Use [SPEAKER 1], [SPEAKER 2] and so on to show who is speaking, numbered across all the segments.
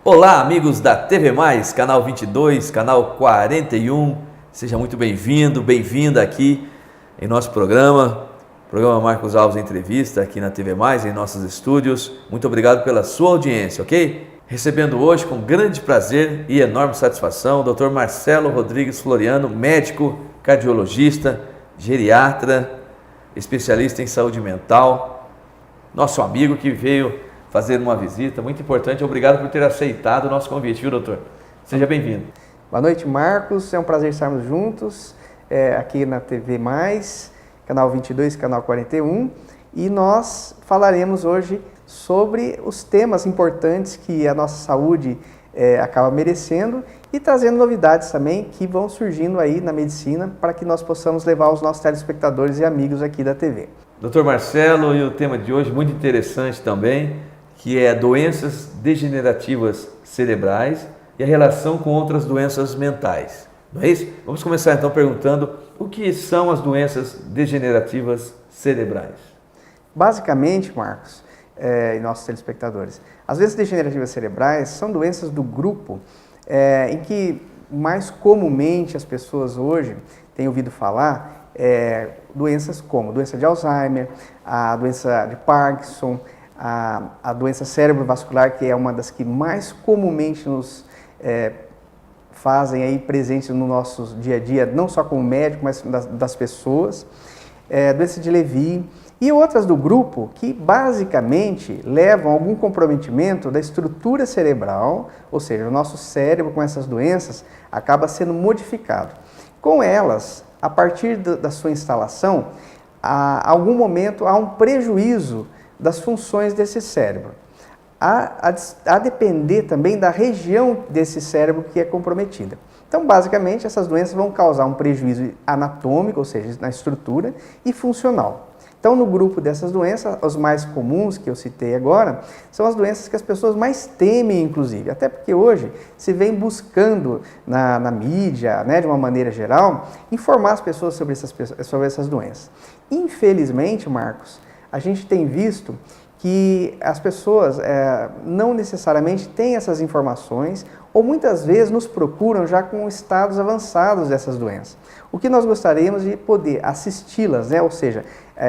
[SPEAKER 1] Olá, amigos da TV Mais, canal 22, canal 41. Seja muito bem-vindo, bem-vinda aqui em nosso programa Marcos Alves Entrevista, aqui na TV Mais, em nossos estúdios. Muito obrigado pela sua audiência, ok? Recebendo hoje com grande prazer e enorme satisfação o Dr. Marcelo Rodrigues Floriano, médico, cardiologista, geriatra, especialista em saúde mental, nosso amigo que veio fazer uma visita muito importante. Obrigado por ter aceitado o nosso convite, viu, doutor? Seja bem-vindo.
[SPEAKER 2] Boa noite, Marcos. É um prazer estarmos juntos aqui na TV Mais, canal 22, canal 41, e nós falaremos hoje sobre os temas importantes que a nossa saúde acaba merecendo e trazendo novidades também que vão surgindo aí na medicina para que nós possamos levar aos nossos telespectadores e amigos aqui da TV.
[SPEAKER 1] Doutor Marcelo, e o tema de hoje muito interessante também, que é doenças degenerativas cerebrais e a relação com outras doenças mentais, não é isso? Vamos começar então perguntando o que são as doenças degenerativas cerebrais.
[SPEAKER 2] Basicamente, Marcos, e nossos telespectadores, as doenças degenerativas cerebrais são doenças do grupo em que mais comumente as pessoas hoje têm ouvido falar doenças como doença de Alzheimer, a doença de Parkinson, a doença cerebrovascular, que é uma das que mais comumente nos fazem aí presentes no nosso dia a dia, não só como médico, mas das pessoas, doença de Levy e outras do grupo que basicamente levam a algum comprometimento da estrutura cerebral, ou seja, o nosso cérebro com essas doenças acaba sendo modificado. Com elas, a partir da sua instalação, a algum momento há um prejuízo das funções desse cérebro, a depender também da região desse cérebro que é comprometida. Então, basicamente, essas doenças vão causar um prejuízo anatômico, ou seja, na estrutura, e funcional. Então, no grupo dessas doenças, os mais comuns que eu citei agora, são as doenças que as pessoas mais temem, inclusive, até porque hoje se vem buscando na mídia, né, de uma maneira geral, informar as pessoas sobre essas doenças. Infelizmente, Marcos, a gente tem visto que as pessoas não necessariamente têm essas informações ou muitas vezes nos procuram já com estados avançados dessas doenças. O que nós gostaríamos de poder assisti-las, né? Ou seja,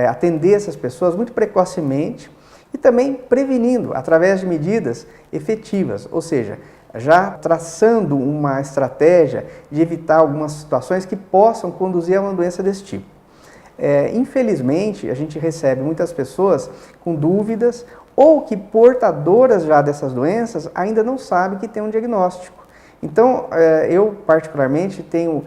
[SPEAKER 2] atender essas pessoas muito precocemente e também prevenindo através de medidas efetivas, ou seja, já traçando uma estratégia de evitar algumas situações que possam conduzir a uma doença desse tipo. Infelizmente, a gente recebe muitas pessoas com dúvidas ou que portadoras já dessas doenças ainda não sabem que tem um diagnóstico. Então, eu particularmente tenho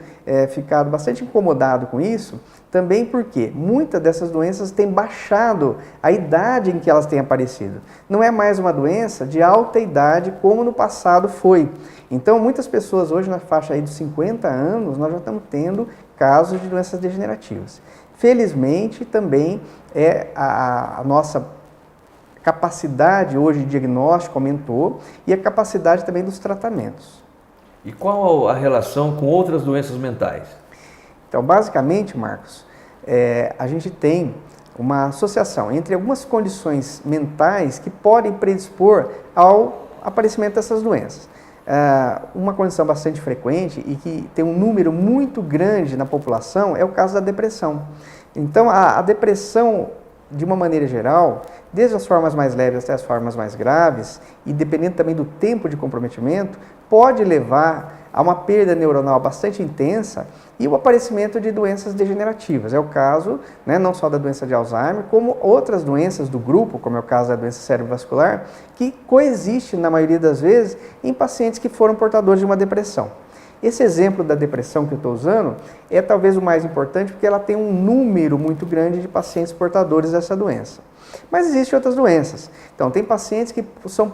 [SPEAKER 2] ficado bastante incomodado com isso, também porque muitas dessas doenças têm baixado a idade em que elas têm aparecido. Não é mais uma doença de alta idade como no passado foi. Então, muitas pessoas hoje na faixa aí dos 50 anos, nós já estamos tendo casos de doenças degenerativas. Felizmente, também a nossa capacidade hoje de diagnóstico aumentou e a capacidade também dos tratamentos.
[SPEAKER 1] E qual a relação com outras doenças mentais?
[SPEAKER 2] Então, basicamente, Marcos, a gente tem uma associação entre algumas condições mentais que podem predispor ao aparecimento dessas doenças. Uma condição bastante frequente e que tem um número muito grande na população é o caso da depressão. Então, a depressão, de uma maneira geral, desde as formas mais leves até as formas mais graves, e dependendo também do tempo de comprometimento, pode levar a uma perda neuronal bastante intensa e o aparecimento de doenças degenerativas. É o caso, né, não só da doença de Alzheimer, como outras doenças do grupo, como é o caso da doença cerebrovascular, que coexiste, na maioria das vezes, em pacientes que foram portadores de uma depressão. Esse exemplo da depressão que eu estou usando é talvez o mais importante porque ela tem um número muito grande de pacientes portadores dessa doença. Mas existem outras doenças. Então, tem pacientes que são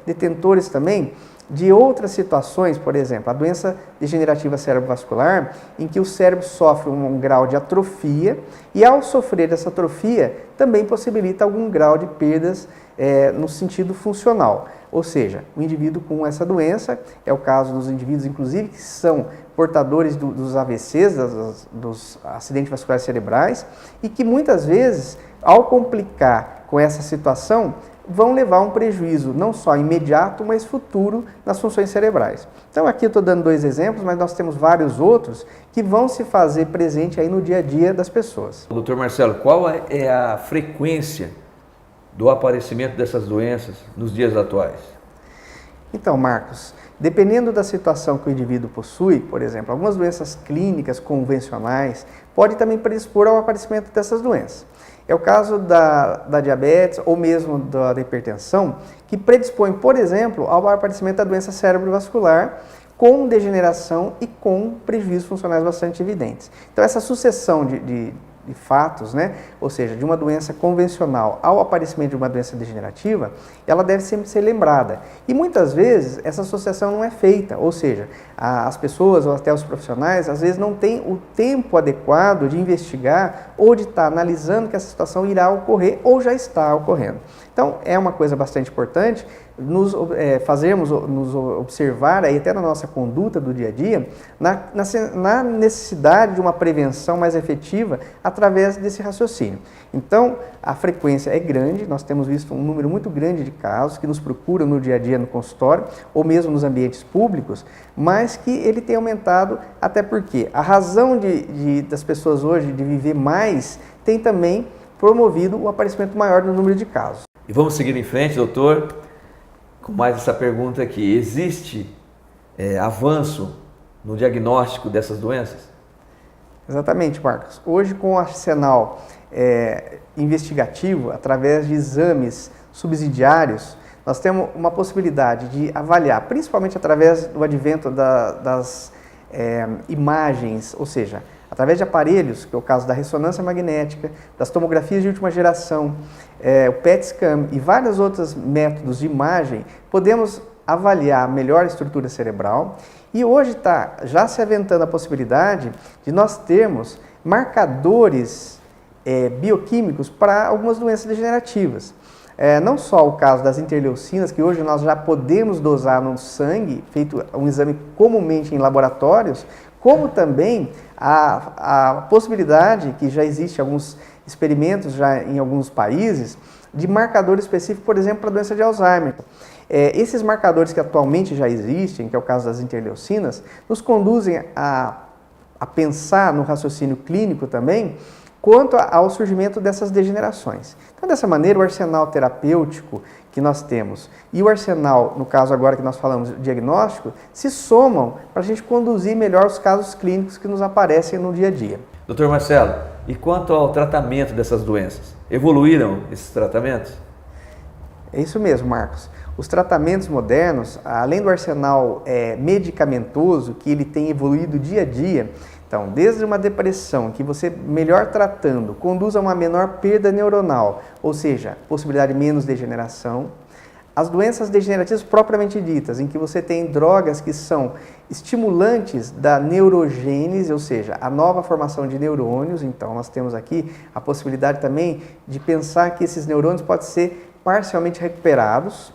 [SPEAKER 2] detentores também de outras situações, por exemplo, a doença degenerativa cerebrovascular, em que o cérebro sofre um grau de atrofia e, ao sofrer essa atrofia, também possibilita algum grau de perdas no sentido funcional. Ou seja, o indivíduo com essa doença, é o caso dos indivíduos, inclusive, que são portadores dos AVCs, dos acidentes vasculares cerebrais, e que muitas vezes, ao complicar com essa situação, vão levar a um prejuízo não só imediato, mas futuro nas funções cerebrais. Então aqui eu estou dando 2 exemplos, mas nós temos vários outros que vão se fazer presente aí no dia a dia das pessoas.
[SPEAKER 1] Doutor Marcelo, qual é a frequência do aparecimento dessas doenças nos dias atuais?
[SPEAKER 2] Então, Marcos, dependendo da situação que o indivíduo possui, por exemplo, algumas doenças clínicas convencionais podem também predispor ao aparecimento dessas doenças. É o caso da diabetes ou mesmo da hipertensão, que predispõe, por exemplo, ao aparecimento da doença cerebrovascular com degeneração e com prejuízos funcionais bastante evidentes. Então, essa sucessão de fatos, né? Ou seja, de uma doença convencional ao aparecimento de uma doença degenerativa, ela deve sempre ser lembrada. E muitas vezes essa associação não é feita, ou seja, as pessoas ou até os profissionais às vezes não têm o tempo adequado de investigar ou de estar analisando que essa situação irá ocorrer ou já está ocorrendo. Então, é uma coisa bastante importante nos observar aí até na nossa conduta do dia a dia, na necessidade de uma prevenção mais efetiva através desse raciocínio. Então, a frequência é grande, nós temos visto um número muito grande de casos que nos procuram no dia a dia no consultório ou mesmo nos ambientes públicos, mas que ele tem aumentado até porque a razão das pessoas hoje de viver mais tem também promovido o aparecimento maior do número de casos.
[SPEAKER 1] E vamos seguir em frente, doutor, com mais essa pergunta aqui. Existe avanço no diagnóstico dessas doenças?
[SPEAKER 2] Exatamente, Marcos. Hoje, com o arsenal investigativo, através de exames subsidiários, nós temos uma possibilidade de avaliar, principalmente através do advento das imagens, ou seja, através de aparelhos, que é o caso da ressonância magnética, das tomografias de última geração, o PET scan e vários outros métodos de imagem, podemos avaliar melhor a estrutura cerebral. E hoje está já se aventando a possibilidade de nós termos marcadores bioquímicos para algumas doenças degenerativas. Não só o caso das interleucinas, que hoje nós já podemos dosar no sangue, feito um exame comumente em laboratórios, como também a possibilidade, que já existe alguns experimentos já em alguns países, de marcador específico, por exemplo, para a doença de Alzheimer. Esses marcadores que atualmente já existem, que é o caso das interleucinas, nos conduzem a pensar no raciocínio clínico também, quanto ao surgimento dessas degenerações. Então, dessa maneira, o arsenal terapêutico que nós temos e o arsenal, no caso agora que nós falamos, diagnóstico, se somam para a gente conduzir melhor os casos clínicos que nos aparecem no dia a dia.
[SPEAKER 1] Doutor Marcelo, e quanto ao tratamento dessas doenças? Evoluíram esses tratamentos?
[SPEAKER 2] É isso mesmo, Marcos. Os tratamentos modernos, além do arsenal medicamentoso, que ele tem evoluído dia a dia, então, desde uma depressão, que você melhor tratando, conduz a uma menor perda neuronal, ou seja, possibilidade de menos degeneração, as doenças degenerativas propriamente ditas, em que você tem drogas que são estimulantes da neurogênese, ou seja, a nova formação de neurônios, então nós temos aqui a possibilidade também de pensar que esses neurônios podem ser parcialmente recuperados.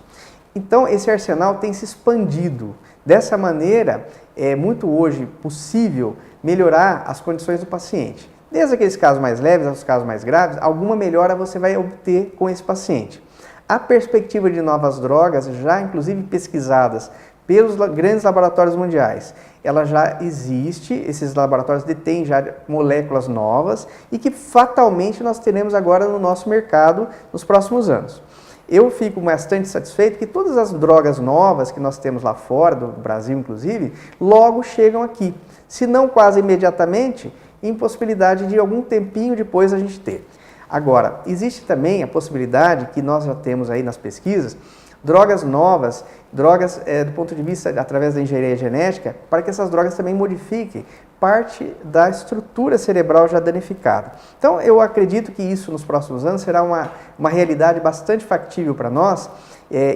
[SPEAKER 2] Então, esse arsenal tem se expandido. Dessa maneira, é muito hoje possível melhorar as condições do paciente. Desde aqueles casos mais leves aos casos mais graves, alguma melhora você vai obter com esse paciente. A perspectiva de novas drogas, já inclusive pesquisadas pelos grandes laboratórios mundiais, ela já existe, esses laboratórios detêm já moléculas novas e que fatalmente nós teremos agora no nosso mercado nos próximos anos. Eu fico bastante satisfeito que todas as drogas novas que nós temos lá fora, do Brasil inclusive, logo chegam aqui. Se não quase imediatamente, em possibilidade de algum tempinho depois a gente ter. Agora, existe também a possibilidade que nós já temos aí nas pesquisas, drogas novas, drogas do ponto de vista através da engenharia genética, para que essas drogas também modifiquem parte da estrutura cerebral já danificada. Então, eu acredito que isso nos próximos anos será uma realidade bastante factível para nós,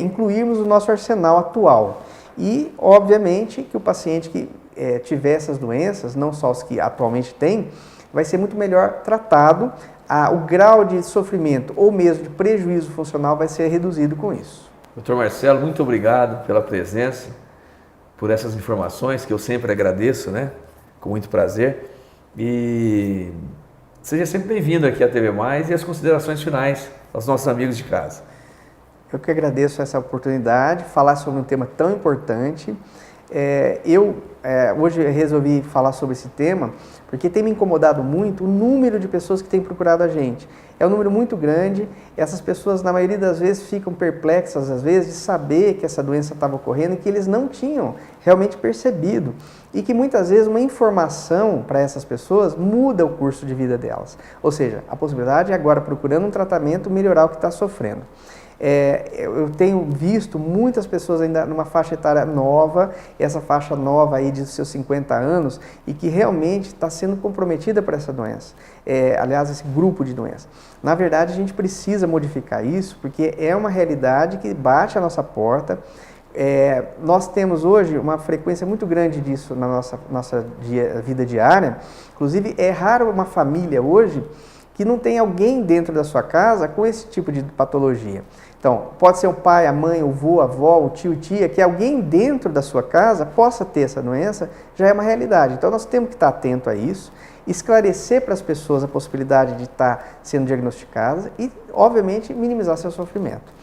[SPEAKER 2] incluirmos o nosso arsenal atual. E, obviamente, que o paciente que tiver essas doenças, não só os que atualmente têm, vai ser muito melhor tratado, o grau de sofrimento ou mesmo de prejuízo funcional vai ser reduzido com isso.
[SPEAKER 1] Doutor Marcelo, muito obrigado pela presença, por essas informações que eu sempre agradeço, né? Com muito prazer. E seja sempre bem-vindo aqui à TV Mais e as considerações finais aos nossos amigos de casa.
[SPEAKER 2] Eu que agradeço essa oportunidade, falar sobre um tema tão importante. Hoje resolvi falar sobre esse tema porque tem me incomodado muito o número de pessoas que têm procurado a gente. É um número muito grande, essas pessoas na maioria das vezes ficam perplexas às vezes de saber que essa doença estava ocorrendo e que eles não tinham realmente percebido. E que muitas vezes uma informação para essas pessoas muda o curso de vida delas. Ou seja, a possibilidade é agora, procurando um tratamento, melhorar o que está sofrendo. Eu tenho visto muitas pessoas ainda numa faixa etária nova, essa faixa nova aí de seus 50 anos, e que realmente está sendo comprometida por essa doença. Aliás, esse grupo de doenças. Na verdade, a gente precisa modificar isso, porque é uma realidade que bate à nossa porta. Nós temos hoje uma frequência muito grande disso na nossa vida diária. Inclusive, é raro uma família hoje que não tem alguém dentro da sua casa com esse tipo de patologia. Então, pode ser o pai, a mãe, o avô, a avó, o tio, tia, que alguém dentro da sua casa possa ter essa doença, já é uma realidade. Então, nós temos que estar atento a isso, esclarecer para as pessoas a possibilidade de estar sendo diagnosticadas e, obviamente, minimizar seu sofrimento.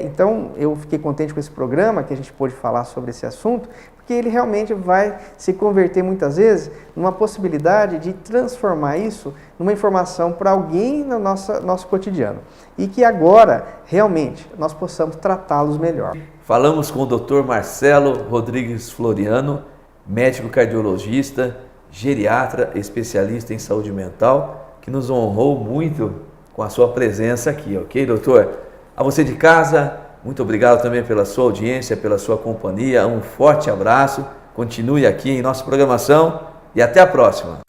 [SPEAKER 2] Então, eu fiquei contente com esse programa, que a gente pôde falar sobre esse assunto, porque ele realmente vai se converter muitas vezes numa possibilidade de transformar isso numa informação para alguém no nosso cotidiano. E que agora, realmente, nós possamos tratá-los melhor.
[SPEAKER 1] Falamos com o Dr. Marcelo Rodrigues Floriano, médico cardiologista, geriatra, especialista em saúde mental, que nos honrou muito com a sua presença aqui, ok, doutor? A você de casa, muito obrigado também pela sua audiência, pela sua companhia. Um forte abraço. Continue aqui em nossa programação e até a próxima.